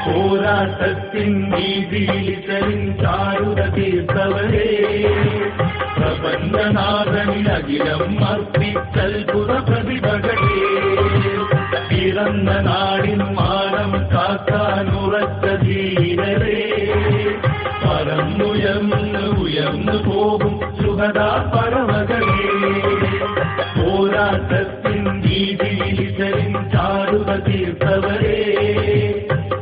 പോരാട്ടത്തിൻ വീതിയിൽ ചാരുത തീർത്തവരേ പ്രപഞ്ചനാഥനിൽ അഖിലം അർപ്പിച്ചത്ഭുത പ്രതിഭകളേ പിറന്ന നാടിൻ മാനം കാക്കാനുറച്ച ധീരരേ ഉയർന്നു പോകും സുഹദാ പരമകളേ പോരാട്ടത്തിൻ വീതിയിൽ ചാരുത തീർത്തവരേ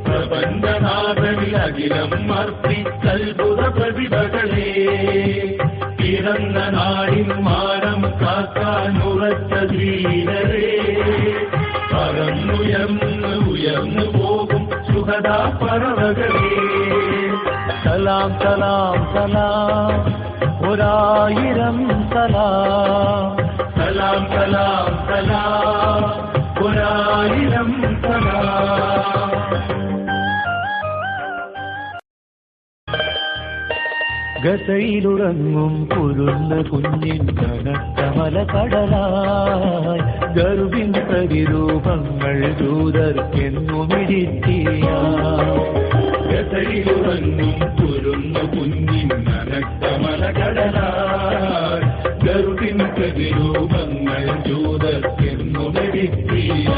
പ്രപഞ്ചനാഥനിൽ അഖിലം അർപ്പിച്ചത്ഭുത പ്രതിഭകളേ പിറന്ന നാടിൻ മാനം കാക്കാനുറച്ച ധീരരേ ഉയർന്നു പോകും സുഹദാ പർവ്വതങ്ങളേ സലാം സലാം സലാം ഒരായിരം സലാം സലാം സലാം സലാം ഒരായിരം സലാം ഗസയിലുറങ്ങും കുരുന്ന കുഞ്ഞിൻ കനത്ത മലകടലായി ഗർഭിൻ പ്രതിരൂപങ്ങൾ ദൂതർക്കെന്നുമിടിത്തിയ ഗസയിലുറങ്ങും കുരുന്ന കുഞ്ഞിൻ കനത്ത മലകടലായി ഗർഭിൻ പ്രതിരൂപങ്ങൾ ദൂതർക്കെന്നുമിടിത്തിയ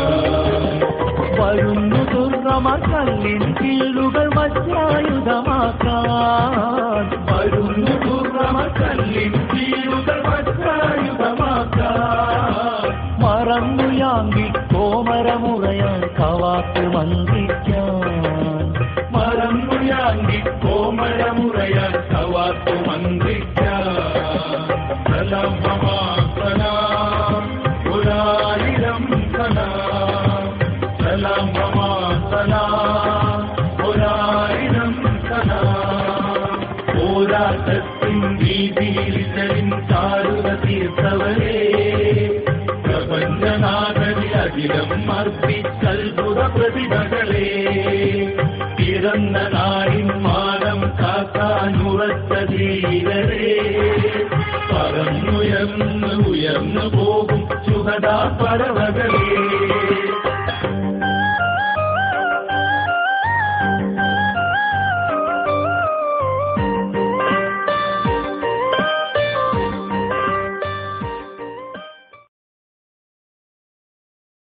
വരുന്നു ദുർഗമർ കല്ലിൻ കീഴുകൾ വജ്രായുധമാക്കാൻ വരുന്നു ദുർഗമർ കല്ലിൻ കീഴുകൾ വജ്രായുധമാക്കാൻ മറന്നു യാങ്കി കോമരമുറയാൻ കവാത്ത് മന്ത്രിക്കാൻ മറന്നു യാങ്കി കോമരമുറയാൻ കവാത്ത് മന്ത്രിക്കാൻ സലാം സലാം ഒരായിരം സലാം സലാം സലാം ഒരായിരം സലാം പോരാട്ടത്തിൻ വീതിയിൽ ചാരുത തീർത്തവരേ പ്രപഞ്ചനാഥനിൽ അഖിലം അർപ്പിച്ചത്ഭുത പ്രതിഭകളേ പിറന്ന നാടിൻ മാനം കാക്കാനുറച്ച ധീരരേ ഉയർന്നു പോകും സുഹദാ പർവ്വതങ്ങളേ